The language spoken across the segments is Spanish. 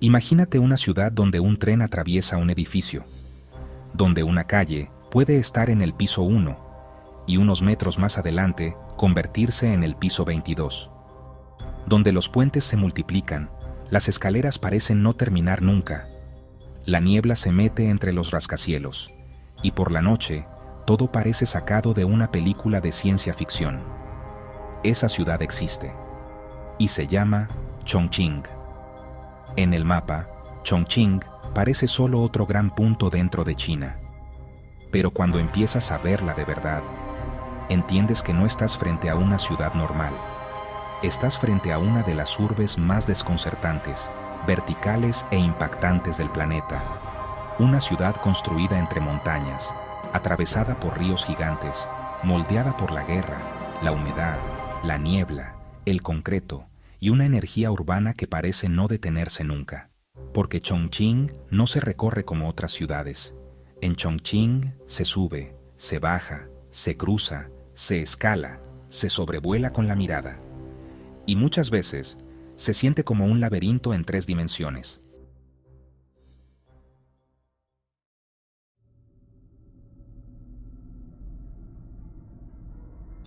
Imagínate una ciudad donde un tren atraviesa un edificio, donde una calle puede estar en el piso 1 y unos metros más adelante convertirse en el piso 22, donde los puentes se multiplican, las escaleras parecen no terminar nunca, la niebla se mete entre los rascacielos y por la noche todo parece sacado de una película de ciencia ficción. Esa ciudad existe y se llama Chongqing. En el mapa, Chongqing parece solo otro gran punto dentro de China. Pero cuando empiezas a verla de verdad, entiendes que no estás frente a una ciudad normal. Estás frente a una de las urbes más desconcertantes, verticales e impactantes del planeta. Una ciudad construida entre montañas, atravesada por ríos gigantes, moldeada por la guerra, la humedad, la niebla, el concreto y una energía urbana que parece no detenerse nunca. Porque Chongqing no se recorre como otras ciudades. En Chongqing se sube, se baja, se cruza, se escala, se sobrevuela con la mirada. Y muchas veces se siente como un laberinto en 3 dimensiones.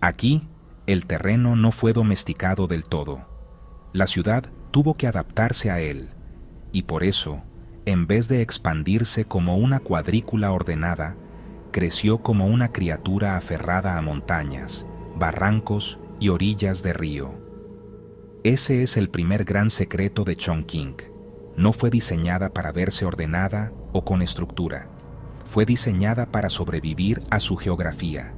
Aquí, el terreno no fue domesticado del todo. La ciudad tuvo que adaptarse a él, y por eso, en vez de expandirse como una cuadrícula ordenada, creció como una criatura aferrada a montañas, barrancos y orillas de río. Ese es el primer gran secreto de Chongqing. No fue diseñada para verse ordenada o con estructura. Fue diseñada para sobrevivir a su geografía.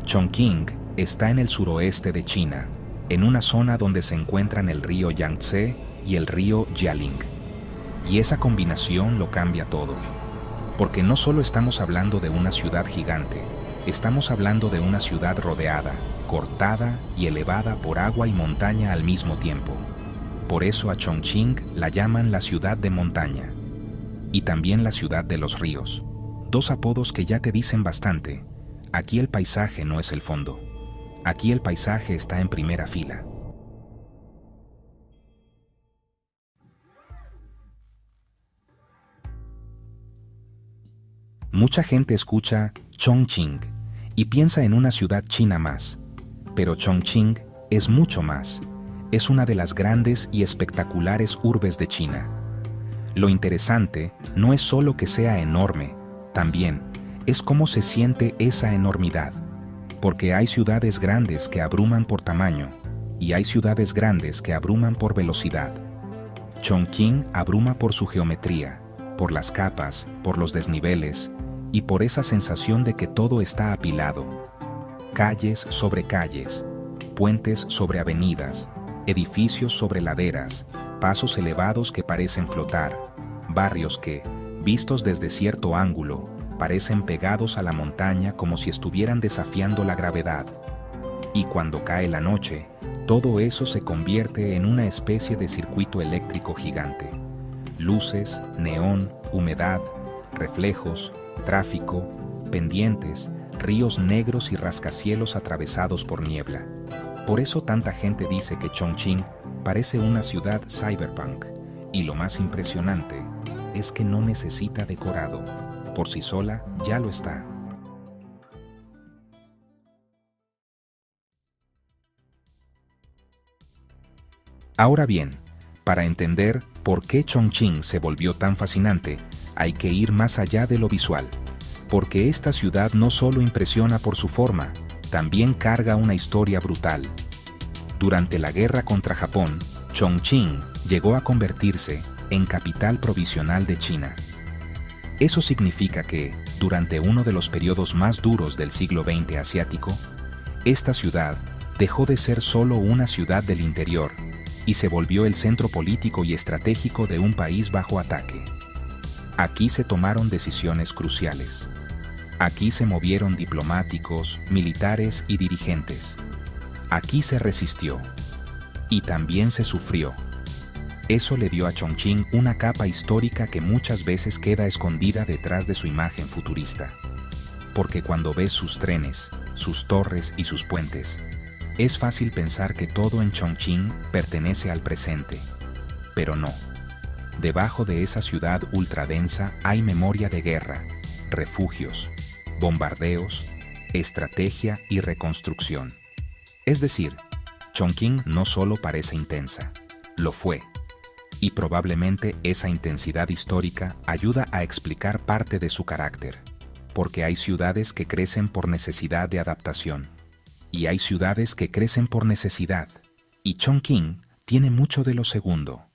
Chongqing está en el suroeste de China, en una zona donde se encuentran el río Yangtze y el río Jialing. Y esa combinación lo cambia todo. Porque no solo estamos hablando de una ciudad gigante, estamos hablando de una ciudad rodeada, cortada y elevada por agua y montaña al mismo tiempo. Por eso a Chongqing la llaman la ciudad de montaña. Y también la ciudad de los ríos. 2 apodos que ya te dicen bastante. Aquí el paisaje no es el fondo. Aquí el paisaje está en primera fila. Mucha gente escucha Chongqing y piensa en una ciudad china más. Pero Chongqing es mucho más. Es una de las grandes y espectaculares urbes de China. Lo interesante no es solo que sea enorme, también es cómo se siente esa enormidad. Porque hay ciudades grandes que abruman por tamaño y hay ciudades grandes que abruman por velocidad. Chongqing abruma por su geometría, por las capas, por los desniveles y por esa sensación de que todo está apilado. Calles sobre calles, puentes sobre avenidas, edificios sobre laderas, pasos elevados que parecen flotar, barrios que, vistos desde cierto ángulo, parecen pegados a la montaña como si estuvieran desafiando la gravedad. Y cuando cae la noche, todo eso se convierte en una especie de circuito eléctrico gigante. Luces, neón, humedad, reflejos, tráfico, pendientes, ríos negros y rascacielos atravesados por niebla. Por eso tanta gente dice que Chongqing parece una ciudad cyberpunk. Y lo más impresionante es que no necesita decorado. Por sí sola, ya lo está. Ahora bien, para entender por qué Chongqing se volvió tan fascinante, hay que ir más allá de lo visual. Porque esta ciudad no solo impresiona por su forma, también carga una historia brutal. Durante la guerra contra Japón, Chongqing llegó a convertirse en capital provisional de China. Eso significa que, durante uno de los periodos más duros del siglo XX asiático, esta ciudad dejó de ser solo una ciudad del interior y se volvió el centro político y estratégico de un país bajo ataque. Aquí se tomaron decisiones cruciales. Aquí se movieron diplomáticos, militares y dirigentes. Aquí se resistió. Y también se sufrió. Eso le dio a Chongqing una capa histórica que muchas veces queda escondida detrás de su imagen futurista. Porque cuando ves sus trenes, sus torres y sus puentes, es fácil pensar que todo en Chongqing pertenece al presente. Pero no. debajo de esa ciudad ultradensa hay memoria de guerra, refugios, bombardeos, estrategia y reconstrucción. Es decir, Chongqing no solo parece intensa, lo fue. Y probablemente esa intensidad histórica ayuda a explicar parte de su carácter, porque hay ciudades que crecen por necesidad de adaptación, y hay ciudades que crecen por necesidad, y Chongqing tiene mucho de lo segundo.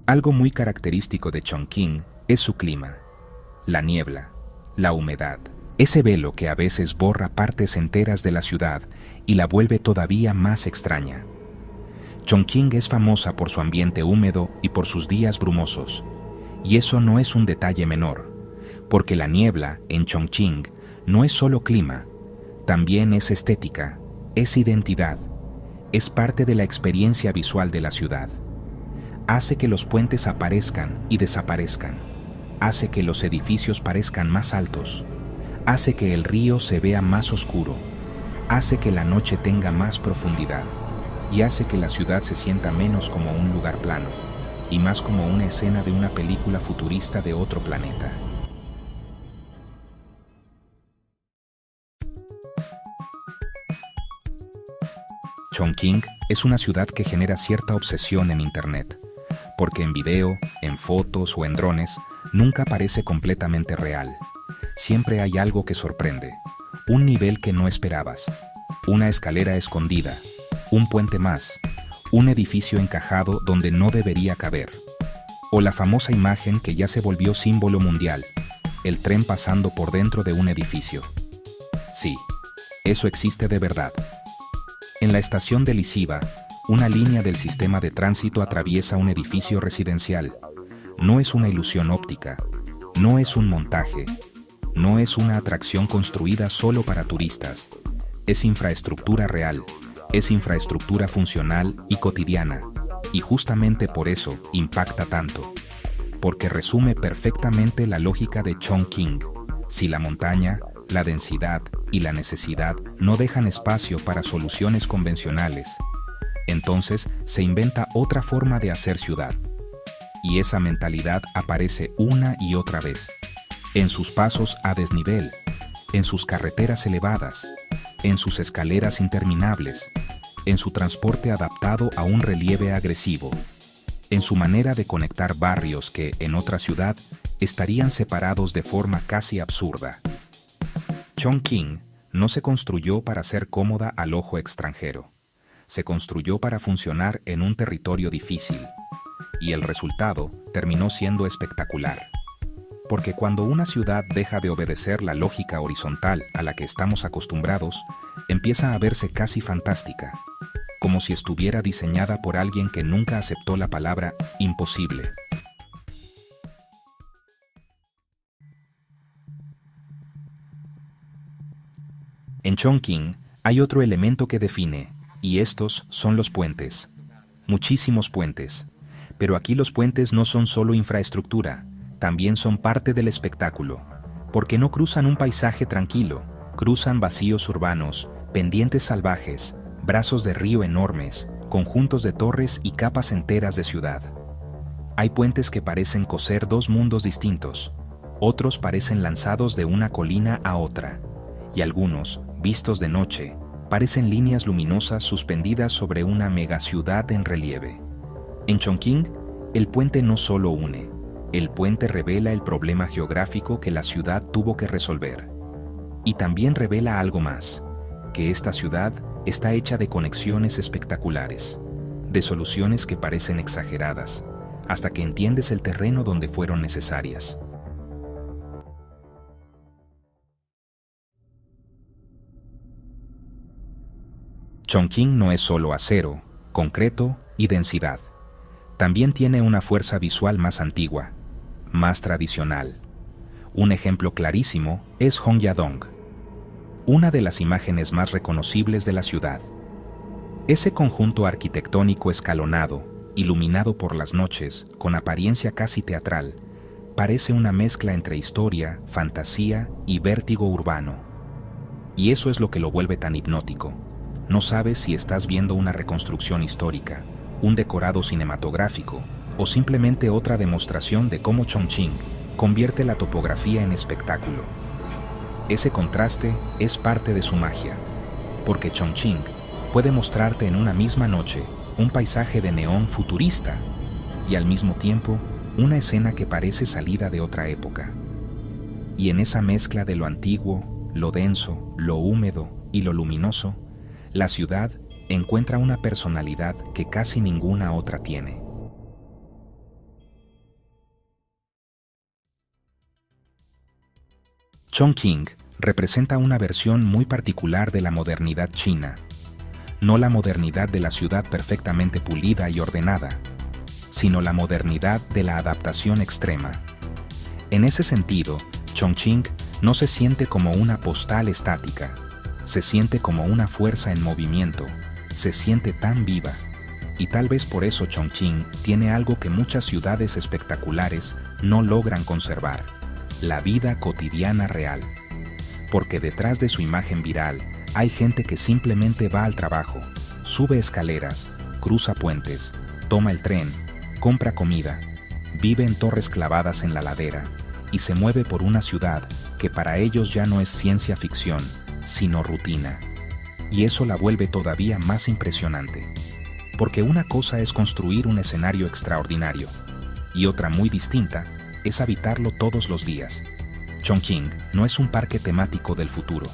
Algo muy característico de Chongqing es su clima, la niebla, la humedad. Ese velo que a veces borra partes enteras de la ciudad y la vuelve todavía más extraña. Chongqing es famosa por su ambiente húmedo y por sus días brumosos. Y eso no es un detalle menor, porque la niebla en Chongqing no es solo clima, también es estética, es identidad, es parte de la experiencia visual de la ciudad. Hace que los puentes aparezcan y desaparezcan, hace que los edificios parezcan más altos, hace que el río se vea más oscuro, hace que la noche tenga más profundidad y hace que la ciudad se sienta menos como un lugar plano y más como una escena de una película futurista de otro planeta. Chongqing es una ciudad que genera cierta obsesión en Internet, porque en video, en fotos o en drones nunca parece completamente real. Siempre hay algo que sorprende, un nivel que no esperabas, una escalera escondida, un puente más, un edificio encajado donde no debería caber, o la famosa imagen que ya se volvió símbolo mundial, el tren pasando por dentro de un edificio. Sí, eso existe de verdad. En la estación de Lisiba, una línea del sistema de tránsito atraviesa un edificio residencial. No es una ilusión óptica, no es un montaje, no es una atracción construida solo para turistas. Es infraestructura real, es infraestructura funcional y cotidiana, y justamente por eso impacta tanto, porque resume perfectamente la lógica de Chongqing. Si la montaña, la densidad y la necesidad no dejan espacio para soluciones convencionales, entonces se inventa otra forma de hacer ciudad. Y esa mentalidad aparece una y otra vez, en sus pasos a desnivel, en sus carreteras elevadas, en sus escaleras interminables, en su transporte adaptado a un relieve agresivo, en su manera de conectar barrios que, en otra ciudad, estarían separados de forma casi absurda. Chongqing no se construyó para ser cómoda al ojo extranjero. Se construyó para funcionar en un territorio difícil, y el resultado terminó siendo espectacular. Porque cuando una ciudad deja de obedecer la lógica horizontal a la que estamos acostumbrados, empieza a verse casi fantástica, como si estuviera diseñada por alguien que nunca aceptó la palabra imposible. En Chongqing hay otro elemento que define, y estos son los puentes. Muchísimos puentes. Pero aquí los puentes no son solo infraestructura, también son parte del espectáculo, porque no cruzan un paisaje tranquilo, cruzan vacíos urbanos, pendientes salvajes, brazos de río enormes, conjuntos de torres y capas enteras de ciudad. Hay puentes que parecen coser dos mundos distintos, otros parecen lanzados de una colina a otra, y algunos, vistos de noche, parecen líneas luminosas suspendidas sobre una megaciudad en relieve. En Chongqing, el puente no solo une, el puente revela el problema geográfico que la ciudad tuvo que resolver. Y también revela algo más, que esta ciudad está hecha de conexiones espectaculares, de soluciones que parecen exageradas, hasta que entiendes el terreno donde fueron necesarias. Chongqing no es solo acero, concreto y densidad. También tiene una fuerza visual más antigua, más tradicional. Un ejemplo clarísimo es Hongyadong, una de las imágenes más reconocibles de la ciudad. Ese conjunto arquitectónico escalonado, iluminado por las noches, con apariencia casi teatral, parece una mezcla entre historia, fantasía y vértigo urbano. Y eso es lo que lo vuelve tan hipnótico, no sabes si estás viendo una reconstrucción histórica, un decorado cinematográfico o simplemente otra demostración de cómo Chongqing convierte la topografía en espectáculo. Ese contraste es parte de su magia, porque Chongqing puede mostrarte en una misma noche un paisaje de neón futurista y al mismo tiempo una escena que parece salida de otra época. Y en esa mezcla de lo antiguo, lo denso, lo húmedo y lo luminoso, la ciudad encuentra una personalidad que casi ninguna otra tiene. Chongqing representa una versión muy particular de la modernidad china, no la modernidad de la ciudad perfectamente pulida y ordenada, sino la modernidad de la adaptación extrema. En ese sentido, Chongqing no se siente como una postal estática, se siente como una fuerza en movimiento, se siente tan viva, y tal vez por eso Chongqing tiene algo que muchas ciudades espectaculares no logran conservar: la vida cotidiana real. Porque detrás de su imagen viral hay gente que simplemente va al trabajo, sube escaleras, cruza puentes, toma el tren, compra comida, vive en torres clavadas en la ladera y se mueve por una ciudad que para ellos ya no es ciencia ficción, sino rutina. Y eso la vuelve todavía más impresionante. Porque una cosa es construir un escenario extraordinario y otra muy distinta es habitarlo todos los días. Chongqing no es un parque temático del futuro.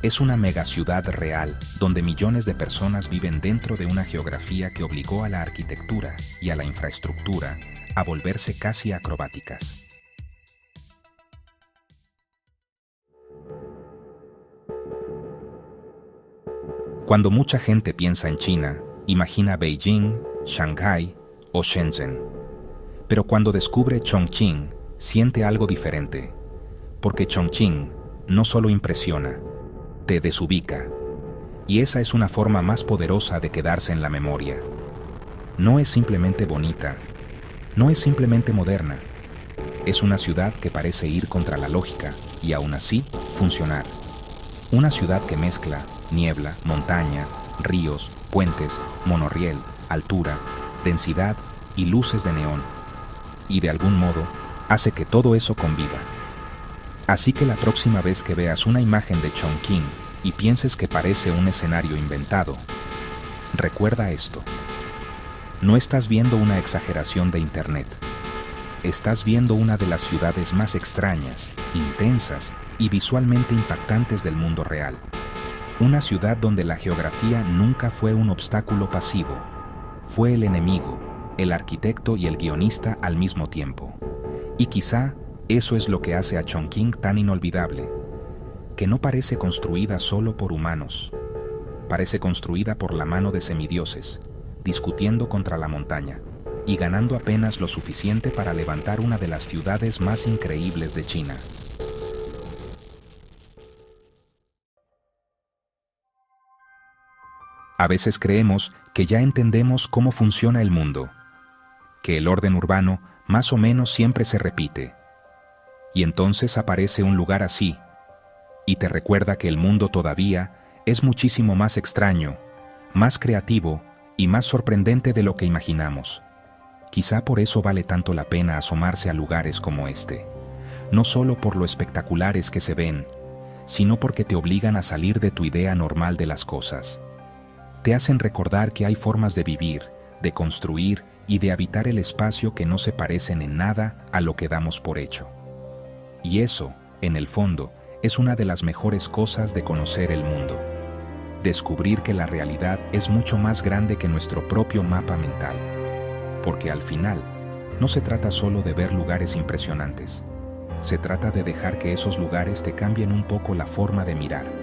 Es una megaciudad real donde millones de personas viven dentro de una geografía que obligó a la arquitectura y a la infraestructura a volverse casi acrobáticas. Cuando mucha gente piensa en China, imagina Beijing, Shanghái o Shenzhen. Pero cuando descubre Chongqing, siente algo diferente. Porque Chongqing no solo impresiona, te desubica. Y esa es una forma más poderosa de quedarse en la memoria. No es simplemente bonita, no es simplemente moderna. Es una ciudad que parece ir contra la lógica y aún así funcionar. Una ciudad que mezcla niebla, montaña, ríos, puentes, monorriel, altura, densidad y luces de neón. Y de algún modo hace que todo eso conviva. Así que la próxima vez que veas una imagen de Chongqing y pienses que parece un escenario inventado, recuerda esto. No estás viendo una exageración de Internet. Estás viendo una de las ciudades más extrañas, intensas y visualmente impactantes del mundo real. Una ciudad donde la geografía nunca fue un obstáculo pasivo. Fue el enemigo, el arquitecto y el guionista al mismo tiempo. Y quizá eso es lo que hace a Chongqing tan inolvidable, que no parece construida solo por humanos. Parece construida por la mano de semidioses, discutiendo contra la montaña y ganando apenas lo suficiente para levantar una de las ciudades más increíbles de China. A veces creemos que ya entendemos cómo funciona el mundo, que el orden urbano más o menos siempre se repite. Y entonces aparece un lugar así, y te recuerda que el mundo todavía es muchísimo más extraño, más creativo y más sorprendente de lo que imaginamos. Quizá por eso vale tanto la pena asomarse a lugares como este, no solo por lo espectaculares que se ven, sino porque te obligan a salir de tu idea normal de las cosas. Te hacen recordar que hay formas de vivir, de construir y de habitar el espacio que no se parecen en nada a lo que damos por hecho. Y eso, en el fondo, es una de las mejores cosas de conocer el mundo. Descubrir que la realidad es mucho más grande que nuestro propio mapa mental. Porque al final, no se trata solo de ver lugares impresionantes. Se trata de dejar que esos lugares te cambien un poco la forma de mirar.